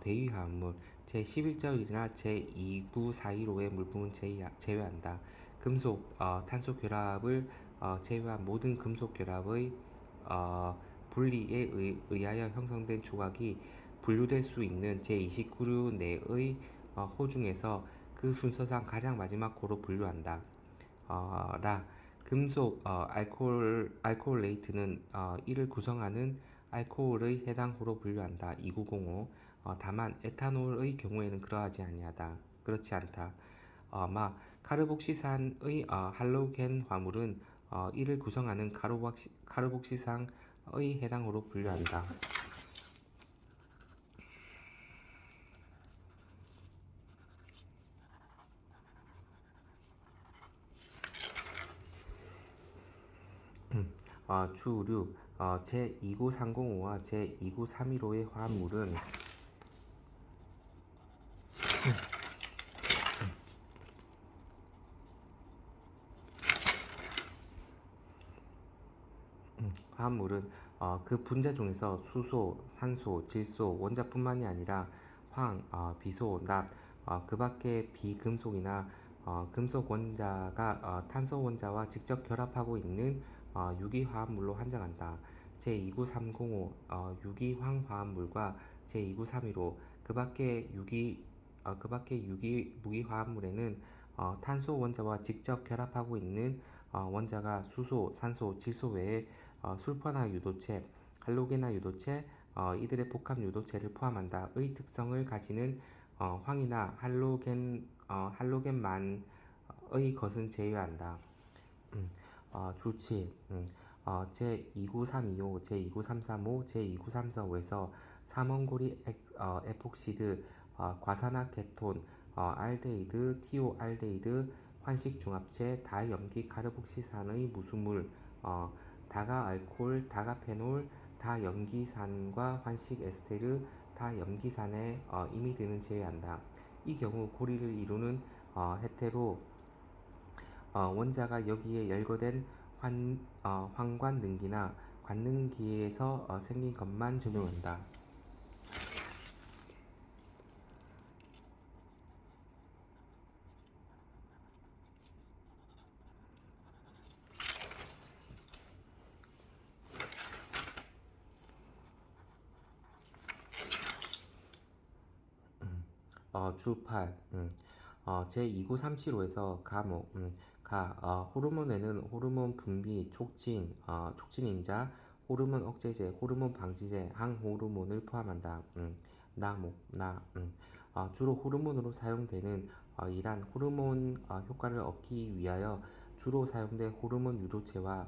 배위화합물 제11절이나 제2941호의 물품은 제외한다. 금속, 탄소 결합을 제외한 모든 금속 결합의 분리에 의하여 형성된 조각이 분류될 수 있는 제29류 내의 호 중에서 그 순서상 가장 마지막 호로 분류한다. 금속 알코올레이트는 이를 구성하는 알코올의 해당 호로 분류한다. 2905. 다만 에탄올의 경우에는 그렇지 않다. 카르복시산의 할로겐 화물은 이를 구성하는 카르복시산의 해당 호로 분류한다. 주류 제29305와 제29315의 화합물은 화합물은 그 분자 중에서 수소, 산소, 질소, 원자뿐만이 아니라 황, 비소, 납, 그 밖의 비금속이나 금속 원자가 탄소 원자와 직접 결합하고 있는 유기화합물로 환장한다. 제29305 유기황 화합물과 제29315 그 밖의 유기 무기화합물에는 탄소 원자와 직접 결합하고 있는 원자가 수소, 산소, 질소 외에 술퍼나 유도체, 할로겐화 유도체, 이들의 복합 유도체를 포함한다. 의 특성을 가지는 황이나 할로겐만의 것은 제외한다. 주치 제29325, 제29335, 제29345에서 삼원고리 에폭시드, 과산화케톤, 알데히드, 티오알데히드, 환식중합체, 다염기 카르복시산의 무수물, 다가알코올, 다가페놀, 다염기산과 환식에스테르, 다염기산에 임이 드는 제외한다. 이 경우 고리를 이루는 헤테로 원자가 여기에 열거된 황관능기나 관능기에서 생긴 것만 적용한다. 주8 제2937호에서 가목 호르몬에는 호르몬 분비 촉진인자, 호르몬 억제제, 호르몬 방지제, 항호르몬을 포함한다. 주로 호르몬으로 사용되는 이란 호르몬 효과를 얻기 위하여 주로 사용된 호르몬 유도체와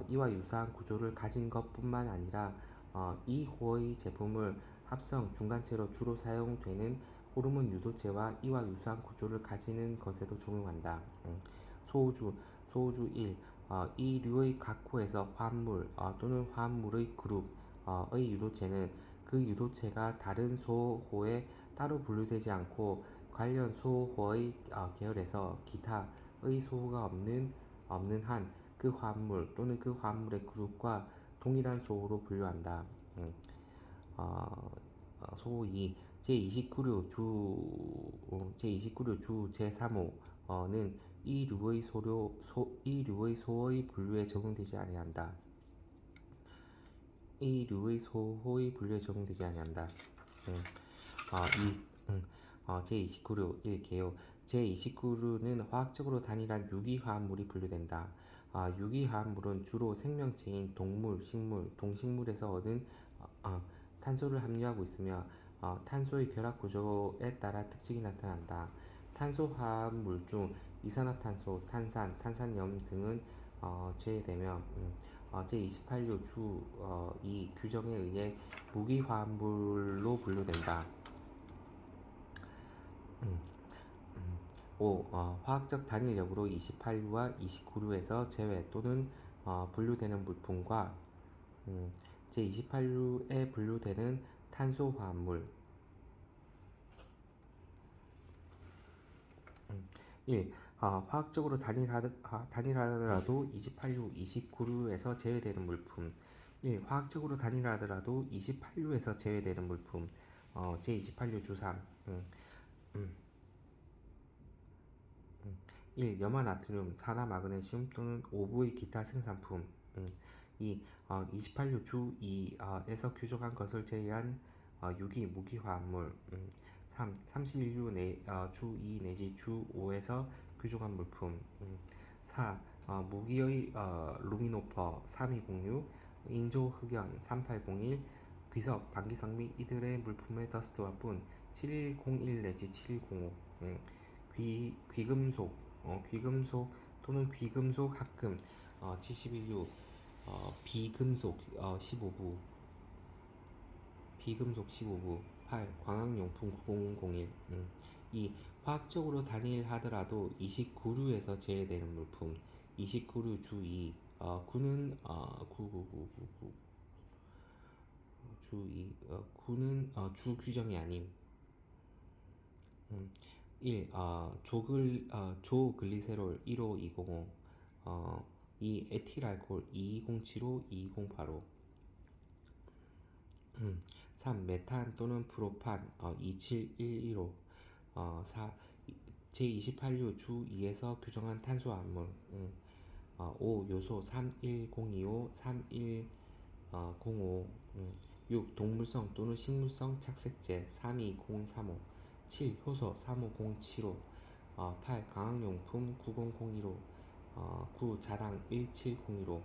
이와 유사한 구조를 가진 것뿐만 아니라 이 호의 제품을 합성 중간체로 주로 사용되는 호르몬 유도체와 이와 유사한 구조를 가지는 것에도 적용한다. 소호주 1. 이 류의 각 호에서 화합물 또는 화합물의 그룹의 유도체는 그 유도체가 다른 소호에 따로 분류되지 않고 관련 소호의 계열에서 기타의 소호가 없는 한 그 화합물 또는 그 화합물의 그룹과 동일한 소호로 분류한다. 소 2. 제29류 주 제3호는 이 류의 소호의 분류에 적용되지 아니한다. 이 류의 소호의 분류에 적용되지 아니한다. 음, 2. 제29류 1. 개요. 제29류는 화학적으로 단일한 유기화합물이 분류된다. 유기화합물은 주로 생명체인 동물, 식물, 동식물에서 얻은 탄소를 함유하고 있으며 탄소의 결합 구조에 따라 특징이 나타난다. 탄소 화합물 중 이산화탄소, 탄산, 탄산염 등은 제외되며 제28류 이 규정에 의해 무기화합물로 분류된다. 5. 화학적 단일력으로 28류와 29류에서 제외 또는 분류되는 물품과 제28류에 분류되는 탄소화합물. 1. 화학적으로 단일하더라도 28류, 29류에서 제외되는 물품. 1. 화학적으로 단일하더라도 28류에서 제외되는 물품. 제28류 주3. 1. 염화나트륨, 산화 마그네슘 또는 오부의 기타 생산품. 2. 28류 주2에서 규정한 것을 제외한 유기 무기화합물. 3. 31류 주2 내지 주5에서 규정한 물품. 4. 무기의 루미노퍼 3206, 인조흑연 3801, 귀석, 방기석 및 이들의 물품의 더스트와 뿐 7101 내지 7105. 귀금속 또는 귀금속 합금 71류 비금속 15부 8. 광학용품 9001. 2. 화학적으로 단일하더라도 29류에서 제외되는 물품. 29류 주2 구는 9는 주 규정이 아님. 1. 조글리세롤 15205. 2. 에틸알코올 2207호 2208호. 3. 메탄 또는 프로판 27115. 4. 제28류 주 2에서 규정한 탄수화물. 5. 요소 31025 3105. 6. 동물성 또는 식물성 착색제 32035. 7. 효소 35075. 8. 강학용품 90015. 9. 자당 17015.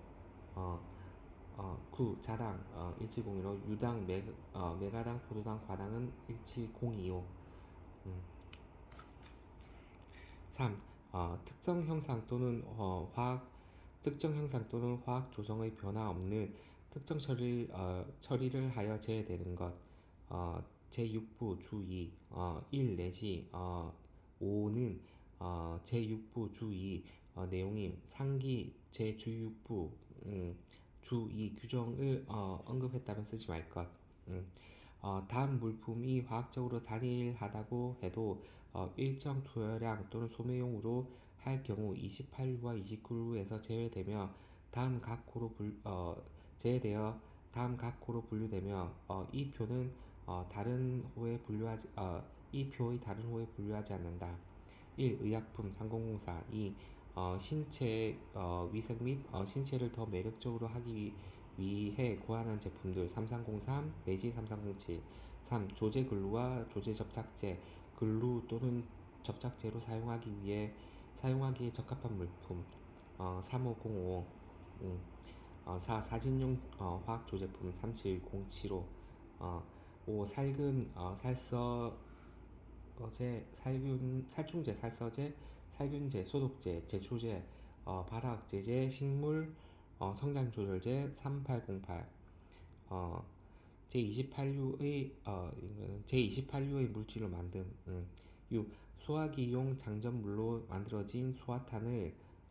9. 자당 1701호. 유당 메가당 포도당 과당은 17025. 3. 특정 형상 또는 화학 조성의 변화 없는 특정 처리를 하여 제외되는 것. 제6부 주2 1 내지 5는 제6부 주2 내용임 상기 제6부 주2 규정을 언급했다면 쓰지 말 것. 다음 물품이 화학적으로 단일하다고 해도 일정 투여량 또는 소매용으로 할 경우 28루와 29루에서 제외되며 제외되어 다음 각 호로 분류되며 이 표는 이 표의 다른 호에 분류하지 않는다. 1. 의약품 3004. 2. 신체 위생 및 신체를 더 매력적으로 하기 위해 고안한 제품들 3303 내지 3307. 3. 조제 글루와 조제 접착제 글루 또는 접착제로 사용하기에 적합한 물품 3505. 4. 사진용 화학 조제품 37075. 5. 살충제, 살서제, 살균제, 소독제, 제초제, 발화학제제, 식물 성장조절제 3808. 제28류의 물질로 만듦. 6. 소화기용 장전물로 만들어진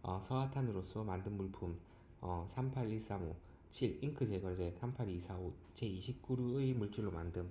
서화탄으로서 만든 물품 38135. 7. 잉크 제거제 38245. 제29류의 물질로 만듦.